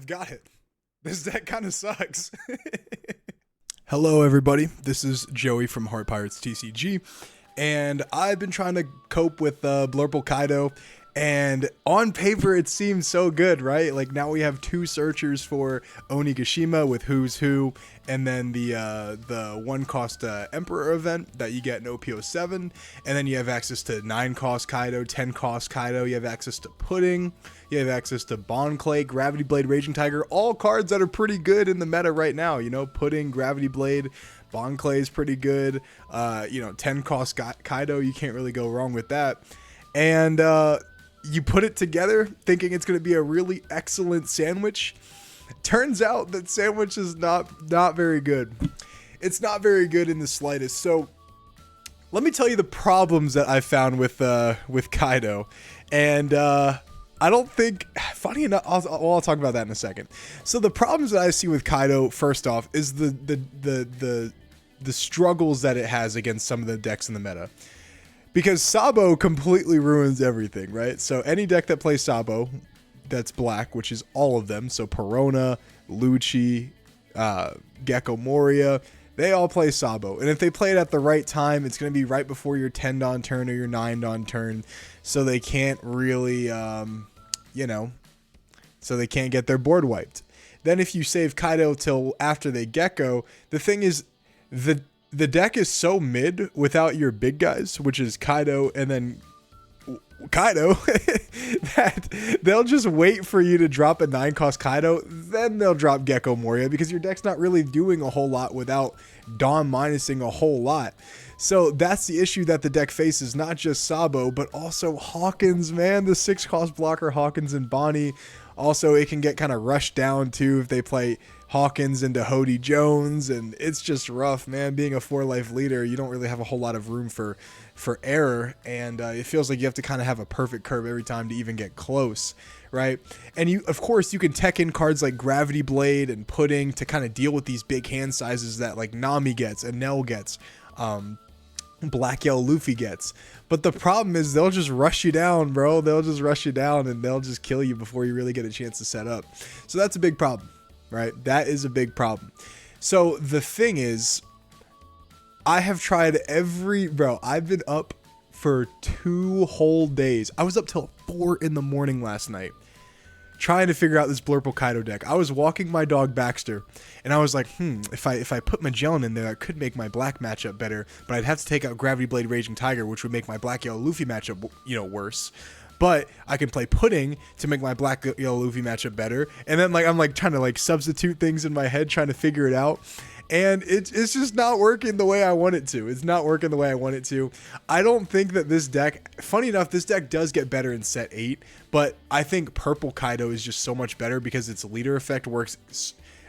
I've got it. This deck kind of sucks. Hello, everybody. This is Joey from Heart Pirates TCG, and I've been trying to cope with Blurple Kaido, and on paper it seems so good, right? Like now we have two searchers for Onigashima with Who's Who, and then the one cost Emperor event that you get in OPO7, and then you have access to 9 cost Kaido, 10 cost Kaido, you have access to Pudding, you have access to Bond Clay, Gravity Blade, Raging Tiger, all cards that are pretty good in the meta right now. You know, Pudding, Gravity Blade, Bond Clay is pretty good. 10 cost Kaido, you can't really go wrong with that. And you put it together thinking it's going to be a really excellent sandwich. Turns out that sandwich is not very good. It's not very good in the slightest. So let me tell you the problems that I found with Kaido. And I don't think, funny enough, I'll talk about that in a second. So the problems that I see with Kaido, first off, is the struggles that it has against some of the decks in the meta. Because Sabo completely ruins everything, right? So any deck that plays Sabo, that's black, which is all of them. So Perona, Lucci, Gecko Moria, they all play Sabo. And if they play it at the right time, it's going to be right before your 10 Dawn turn or your 9 Dawn turn. So they can't really, so they can't get their board wiped. Then if you save Kaido till after they Gecko, the thing is, the deck is so mid without your big guys, which is Kaido and then Kaido, that they'll just wait for you to drop a 9 cost Kaido, then they'll drop Gecko Moria because your deck's not really doing a whole lot without Dawn minusing a whole lot. So that's the issue that the deck faces, not just Sabo, but also Hawkins, man. The 6 cost blocker Hawkins and Bonnie. Also, it can get kind of rushed down too if they play Hawkins into Hody Jones, and it's just rough, man. Being a 4-life leader, you don't really have a whole lot of room for error, and it feels like you have to kind of have a perfect curve every time to even get close, right? And you, of course, you can tech in cards like Gravity Blade and Pudding to kind of deal with these big hand sizes that like Nami gets, and Nell gets, Black Yellow Luffy gets. But the problem is they'll just rush you down, bro. They'll just rush you down and they'll just kill you before you really get a chance to set up. So that's a big problem, right? That is a big problem. So the thing is, I have tried I've been up for 2 whole days. I was up till 4 in the morning last night trying to figure out this Blurple Kaido deck. I was walking my dog Baxter, and I was like, if I put Magellan in there, I could make my black matchup better, but I'd have to take out Gravity Blade Raging Tiger, which would make my Black Yellow Luffy matchup, worse. But I can play Pudding to make my Black Yellow Luffy matchup better. And then I'm trying to substitute things in my head, trying to figure it out. And it's just not working the way I want it to. It's not working the way I want it to. I don't think that this deck, funny enough, this deck does get better in set 8, but I think Purple Kaido is just so much better because its leader effect works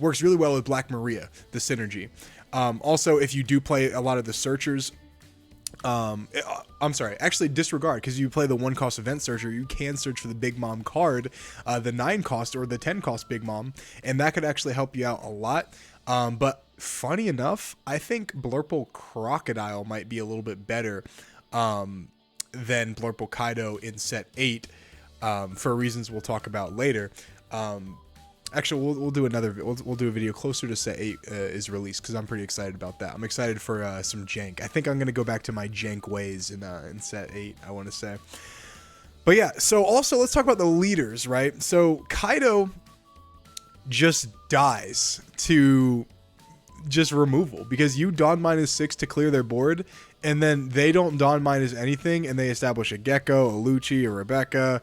really well with Black Maria, the synergy. Also, if you do play a lot of the searchers, I'm sorry, actually disregard, because you play the 1 cost event searcher, you can search for the Big Mom card, the 9 cost or the 10 cost Big Mom, and that could actually help you out a lot. But funny enough, I think Blurple Crocodile might be a little bit better than Blurple Kaido in set 8 for reasons we'll talk about later. Actually, we'll do we'll do a video closer to set 8 is released, because I'm pretty excited about that. I'm excited for some jank. I think I'm going to go back to my jank ways in set 8, I want to say. But yeah, so also let's talk about the leaders, right? So Kaido just dies to just removal because you Dawn -6 to clear their board, and then they don't Dawn minus anything, and they establish a Gecko, a Lucci, a Rebecca,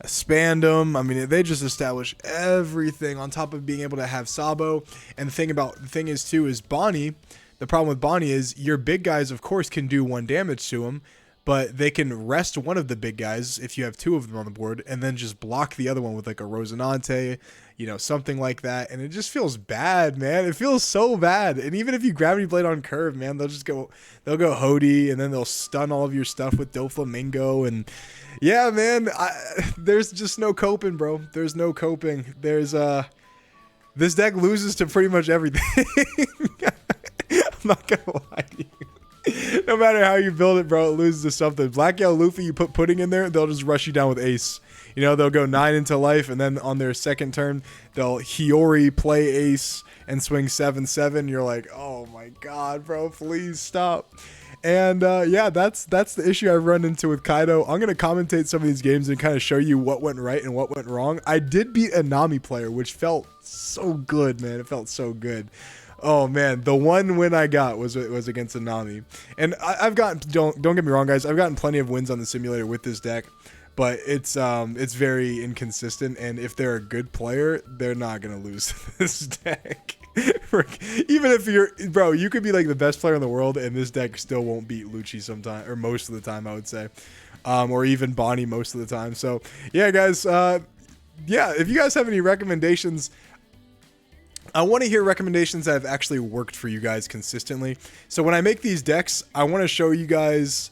a Spandam. I mean, they just establish everything on top of being able to have Sabo. And the thing is too is Bonnie. The problem with Bonnie is your big guys, of course, can do 1 damage to him, but they can rest one of the big guys if you have 2 of them on the board, and then just block the other one with like a Rosinante, something like that. And it just feels bad, man. It feels so bad. And even if you Gravity Blade on curve, man, they'll go Hody, and then they'll stun all of your stuff with Doflamingo. And yeah, man, there's just no coping, bro. There's no coping. This deck loses to pretty much everything. I'm not gonna lie to you. No matter how you build it, bro, it loses to something. Black Yellow Luffy, you put Pudding in there, they'll just rush you down with Ace. You know, they'll go 9 into life, and then on their second turn, they'll Hiyori play ace and swing 7/7. You're like, oh my god, bro, please stop. And yeah, that's the issue I've run into with Kaido. I'm gonna commentate some of these games and kind of show you what went right and what went wrong. I did beat a Nami player, which felt so good, man. It felt so good. Oh man, the one win I got was against a Nami, and I've gotten, don't get me wrong, guys, I've gotten plenty of wins on the simulator with this deck, but it's very inconsistent, and if they're a good player, they're not gonna lose to this deck. Even if you could be like the best player in the world, and this deck still won't beat Lucci sometime, or most of the time, I would say, or even Bonnie most of the time. So yeah, guys, yeah, if you guys have any recommendations, I want to hear recommendations that have actually worked for you guys consistently. So when I make these decks, I want to show you guys,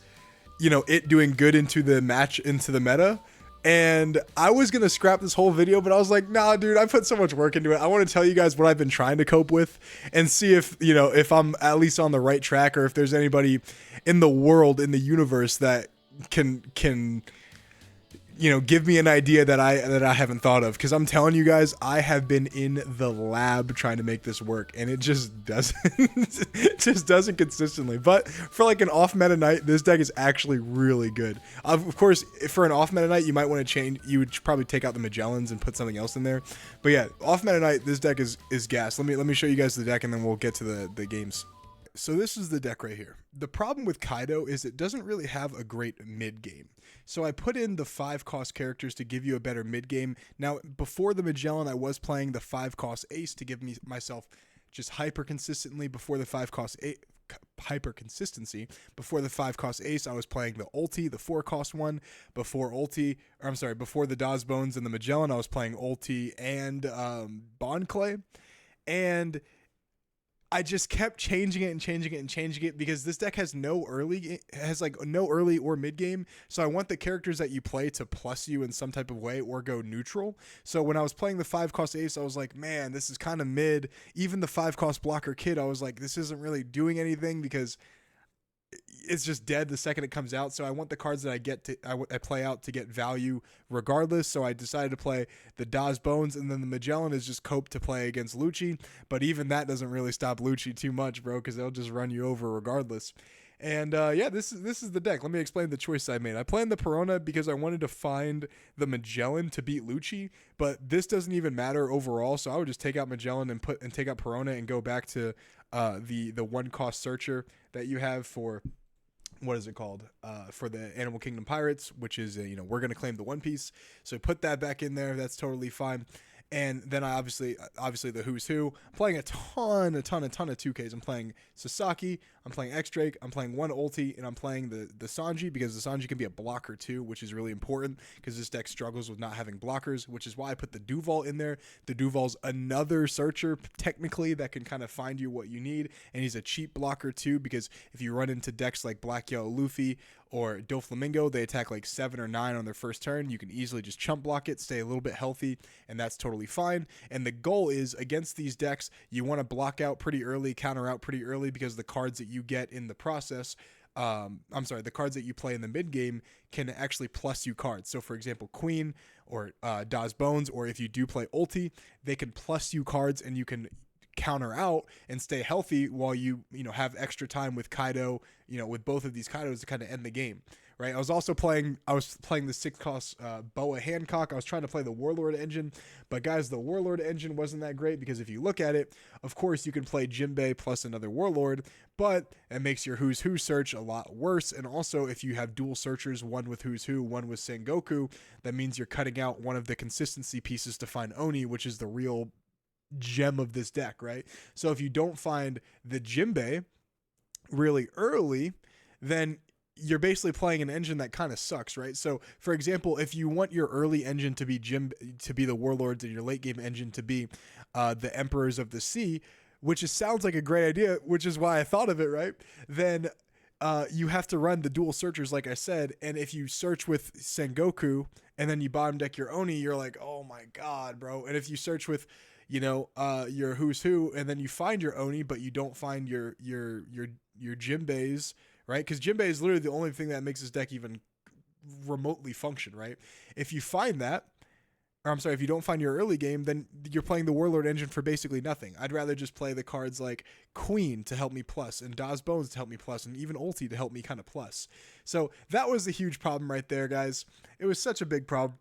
you know, it doing good into the meta. And I was going to scrap this whole video, but I was like, nah, dude, I put so much work into it. I want to tell you guys what I've been trying to cope with and see if, you know, if I'm at least on the right track, or if there's anybody in the world, in the universe, that can you know, give me an idea that I haven't thought of. Because I'm telling you guys, I have been in the lab trying to make this work, and it just doesn't. It just doesn't consistently. But for like an off meta night, this deck is actually really good. Of course, for an off meta night, you might want to change. You would probably take out the Magellans and put something else in there. But yeah, off meta night, this deck is gas. Let me show you guys the deck, and then we'll get to the games. So this is the deck right here. The problem with Kaido is it doesn't really have a great mid game. So I put in the 5-cost characters to give you a better mid game. Now, before the Magellan, I was playing the 5-cost ace to give myself just hyper consistently. Before the 5-cost hyper consistency. Before the 5-cost ace, I was playing the ulti, the 4-cost one. Before the Dawes Bones and the Magellan, I was playing ulti and Bond Clay. And I just kept changing it because this deck has no early or mid game. So I want the characters that you play to plus you in some type of way or go neutral. So when I was playing the 5-cost ace, I was like, man, this is kind of mid. Even the 5-cost blocker kid, I was like, this isn't really doing anything because it's just dead the second it comes out. So I want the cards that I play out to get value regardless. So I decided to play the Dawes Bones, and then the Magellan is just cope to play against Lucci. But even that doesn't really stop Lucci too much, bro, because they'll just run you over regardless. And yeah, this is the deck. Let me explain the choice I made. I planned the Perona because I wanted to find the Magellan to beat Lucci, but this doesn't even matter overall. So I would just take out Magellan and take out Perona and go back to the 1-cost searcher that you have for, what is it called? For the Animal Kingdom Pirates, which is, we're going to claim the One Piece. So put that back in there. That's totally fine. And then I obviously the who's who. I'm playing a ton of 2Ks. I'm playing Sasaki, I'm playing X-Drake, I'm playing one ulti, and I'm playing the Sanji, because the Sanji can be a blocker too, which is really important because this deck struggles with not having blockers, which is why I put the Duval in there. The Duval's another searcher technically that can kind of find you what you need, and he's a cheap blocker too, because if you run into decks like Black Yellow Luffy or Doflamingo, they attack like 7 or 9 on their first turn. You can easily just chump block it, stay a little bit healthy, and that's totally fine. And the goal is, against these decks, you want to block out pretty early, counter out pretty early, because the cards that you get in the process, the cards that you play in the mid game can actually plus you cards. So for example, Queen or Dawes Bones, or if you do play ulti, they can plus you cards, and you can counter out and stay healthy while you have extra time with Kaido, with both of these Kaidos to kind of end the game, right? I was playing the 6-cost Boa Hancock. I was trying to play the Warlord engine, but guys, the Warlord engine wasn't that great, because if you look at it, of course you can play Jinbei plus another Warlord, but it makes your Who's Who search a lot worse. And also, if you have dual searchers, one with Who's Who, one with Sengoku, that means you're cutting out one of the consistency pieces to find Oni, which is the real gem of this deck, right? So if you don't find the Jinbei really early, then you're basically playing an engine that kind of sucks, right? So for example, if you want your early engine to be the Warlords, and your late game engine to be the Emperors of the Sea, which sounds like a great idea, which is why I thought of it, right? Then you have to run the dual searchers, like I said, and if you search with Sengoku and then you bottom deck your Oni, you're like, oh my god, bro. And if you search with your Who's Who, and then you find your Oni, but you don't find your Jinbeis, right? Because Jinbei is literally the only thing that makes this deck even remotely function, right? If you find that, or I'm sorry, if you don't find your early game, then you're playing the Warlord engine for basically nothing. I'd rather just play the cards like Queen to help me plus, and Daw's Bones to help me plus, and even Ulti to help me kind of plus. So that was a huge problem right there, guys. It was such a big problem.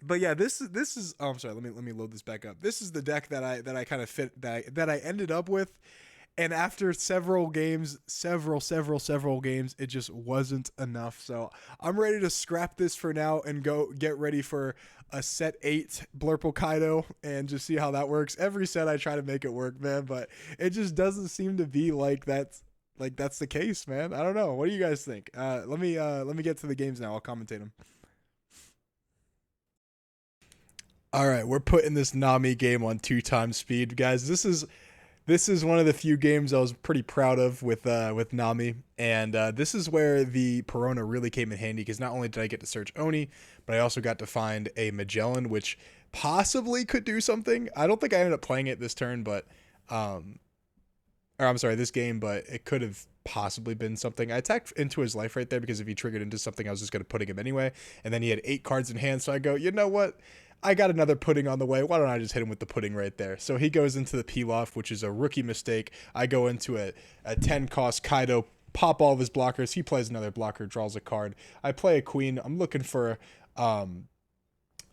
But yeah, this is. Oh, I'm sorry. Let me load this back up. This is the deck that I kind of fit that I ended up with. And after several games, several games, it just wasn't enough. So I'm ready to scrap this for now and go get ready for a set 8 Blurple Kaido and just see how that works. Every set I try to make it work, man, but it just doesn't seem to be like that's the case, man. I don't know. What do you guys think? Let me get to the games now. I'll commentate them. All right, we're putting this Nami game on 2x speed, guys. This is one of the few games I was pretty proud of with Nami, and this is where the Perona really came in handy, because not only did I get to search Oni, but I also got to find a Magellan, which possibly could do something. I don't think I ended up playing it this turn, but or I'm sorry, this game, but it could have possibly been something. I attacked into his life right there, because if he triggered into something, I was just going to put him anyway, and then he had 8 cards in hand, so I go, you know what? I got another pudding on the way. Why don't I just hit him with the pudding right there? So he goes into the peel-off, which is a rookie mistake. I go into a 10-cost Kaido, pop all of his blockers. He plays another blocker, draws a card. I play a queen. I'm looking for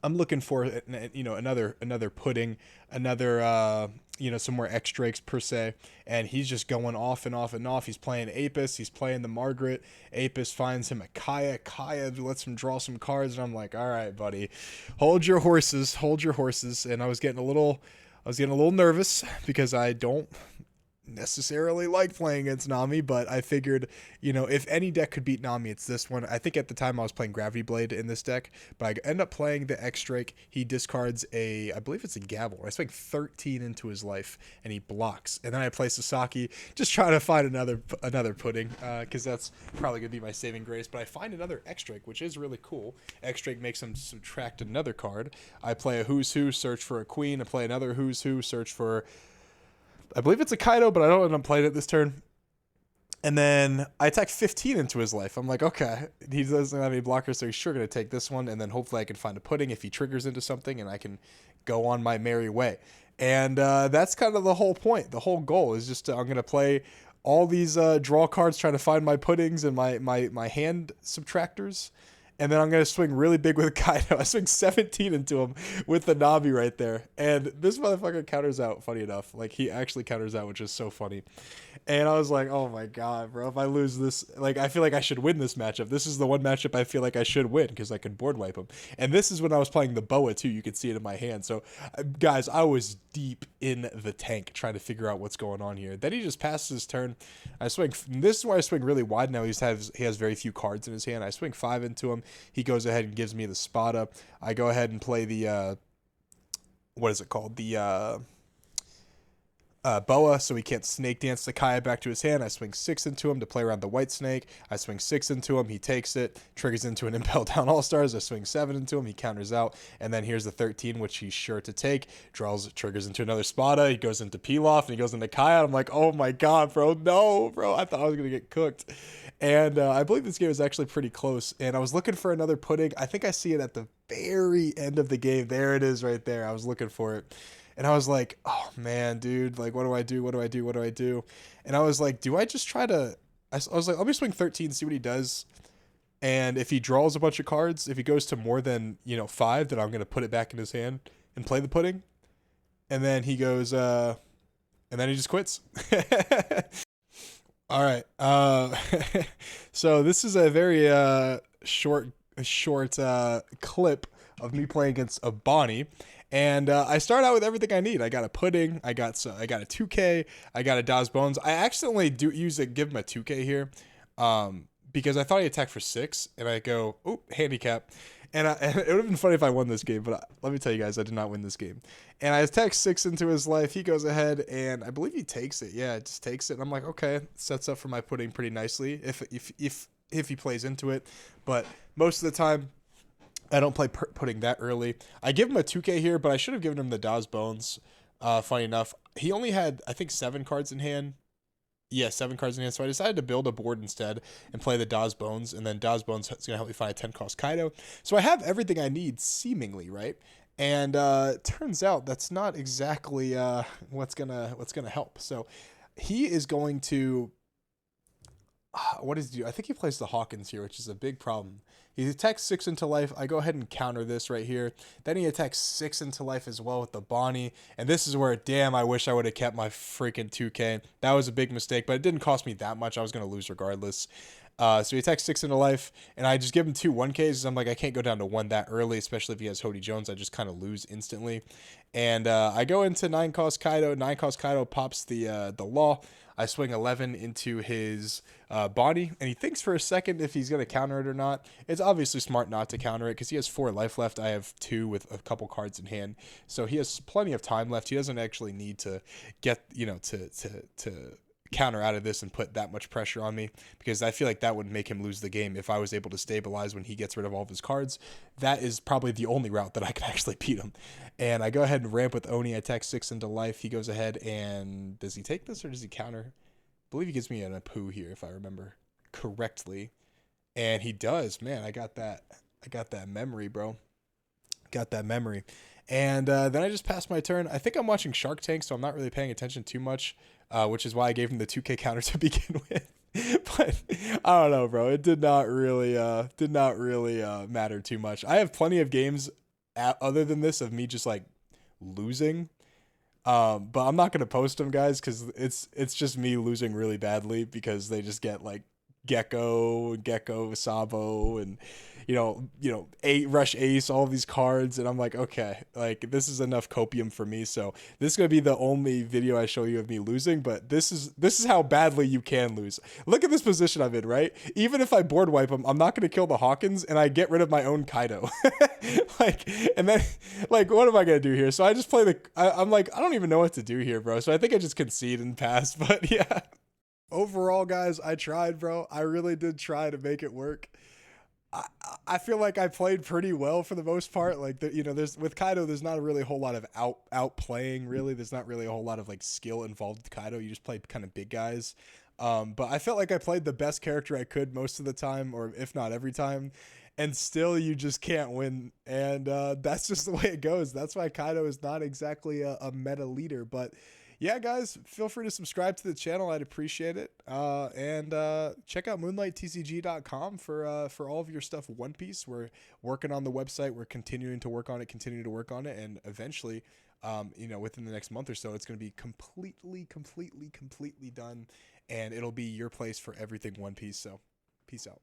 another pudding, another some more X Drakes per se, and he's just going off and off and off. He's playing Apis, he's playing the Margaret. Apis finds him a Kaya. Kaya lets him draw some cards, and I'm like, all right, buddy, hold your horses. And I was getting a little nervous, because I don't necessarily like playing against Nami, but I figured, if any deck could beat Nami, it's this one. I think at the time I was playing Gravity Blade in this deck, but I end up playing the X Drake. He discards I believe it's a Gavel. I swing 13 into his life, and he blocks. And then I play Sasaki, just trying to find another pudding, because that's probably going to be my saving grace. But I find another X Drake, which is really cool. X Drake makes him subtract another card. I play a Who's Who, search for a Queen. I play another Who's Who, search for, I believe it's a Kaido, but I don't end up playing it this turn. And then I attack 15 into his life. I'm like, okay, he doesn't have any blockers, so he's sure going to take this one. And then hopefully I can find a pudding if he triggers into something, and I can go on my merry way. And that's kind of the whole point. The whole goal is just I'm going to play all these draw cards, trying to find my puddings and my hand subtractors. And then I'm going to swing really big with Kaido. I swing 17 into him with the Nami right there. And this motherfucker counters out, funny enough. Like, he actually counters out, which is so funny. And I was like, oh my god, bro. If I lose this, like, I feel like I should win this matchup. This is the one matchup I feel like I should win, because I can board wipe him. And this is when I was playing the Boa, too. You could see it in my hand. So, guys, I was deep in the tank trying to figure out what's going on here. Then he just passes his turn. I swing. This is why I swing really wide now. He has very few cards in his hand. I swing 5 into him. He goes ahead and gives me the Spada. I go ahead and play the, what is it called? The Boa, so he can't snake dance the Kaya back to his hand. I swing 6 into him to play around the white snake. I swing 6 into him. He takes it, triggers into an Impel Down All-Stars. I swing 7 into him. He counters out. And then here's the 13, which he's sure to take. Triggers into another Spada. He goes into Pilaf, and he goes into Kaya. I'm like, oh my god, bro. No, bro. I thought I was going to get cooked. And I believe this game is actually pretty close. And I was looking for another pudding. I think I see it at the very end of the game. There it is right there. I was looking for it. And I was like, oh man, dude, like, what do I do? And I was like, do I just try to, I was like, let me swing 13, see what he does. And if he draws a bunch of cards, if he goes to more than, 5, then I'm going to put it back in his hand and play the pudding. And then he goes, and then he just quits. All right. So this is a very short clip of me playing against a Bonnie. And I start out with everything I need. I got a pudding. I got a 2K. I got a Daw's Bones. I accidentally give him a 2K here, because I thought he attacked for 6, and I go, oh, handicap. And it would have been funny if I won this game, but let me tell you guys, I did not win this game. And I attack 6 into his life. He goes ahead, and I believe he takes it. Yeah, just takes it. And I'm like, okay, sets up for my pudding pretty nicely if he plays into it. But most of the time, I don't play pudding that early. I give him a 2K here, but I should have given him the Daw's Bones. Funny enough, he only had, I think, 7 cards in hand. Yeah, 7 cards in hand. So I decided to build a board instead and play the Daw's Bones, and then Daw's Bones is going to help me find a 10 cost Kaido. So I have everything I need, seemingly, right? And turns out that's not exactly what's gonna help. So he is going to what does he do? I think he plays the Hawkins here, which is a big problem. He attacks 6 into life. I go ahead and counter this right here. Then he attacks 6 into life as well with the Bonnie. And this is where, damn, I wish I would have kept my freaking 2K. That was a big mistake, but it didn't cost me that much. I was going to lose regardless. So he attacks 6 into life, and I just give him 2 1Ks because I'm like, I can't go down to 1 that early, especially if he has Hody Jones. I just kind of lose instantly. And I go into 9 cost Kaido. 9 cost Kaido pops the Law. I swing 11 into his body, and he thinks for a second if he's going to counter it or not. It's obviously smart not to counter it because he has 4 life left. I have 2 with a couple cards in hand, so he has plenty of time left. He doesn't actually need to get, to counter out of this and put that much pressure on me, because I feel like that would make him lose the game if I was able to stabilize when he gets rid of all of his cards. That is probably the only route that I can actually beat him. And I go ahead and ramp with Oni. I attack 6 into life. He goes ahead and does he take this or does he counter? I believe he gives me an Apu here if I remember correctly. And he does. Man, I got that memory, bro. Got that memory. And then I just passed my turn. I think I'm watching Shark Tank, so I'm not really paying attention too much, which is why I gave him the 2K counter to begin with. But I don't know, bro. It did not really matter too much. I have plenty of games other than this of me just like losing. But I'm not gonna post them, guys, because it's just me losing really badly because they just get like Gecko, Sabo, and Rush Ace, all of these cards, and I'm like, okay, like this is enough copium for me. So this is gonna be the only video I show you of me losing, but this is how badly you can lose. Look at this position I'm in, right? Even if I board wipe him, I'm not gonna kill the Hawkins, and I get rid of my own Kaido. And then what am I gonna do here? So I just play I'm like, I don't even know what to do here, bro. So I think I just concede and pass. But yeah. Overall, guys, I tried, bro. I really did try to make it work. I feel like I played pretty well for the most part. Like, there's with Kaido, there's not really a whole lot of outplaying. Really, there's not really a whole lot of like skill involved with Kaido. You just play kind of big guys. But I felt like I played the best character I could most of the time, or if not every time. And still, you just can't win. And that's just the way it goes. That's why Kaido is not exactly a meta leader, but. Yeah, guys, feel free to subscribe to the channel. I'd appreciate it. And check out moonlighttcg.com for all of your stuff One Piece. We're working on the website. We're continuing to work on it, and eventually, within the next month or so, it's going to be completely done, and it'll be your place for everything One Piece. So, peace out.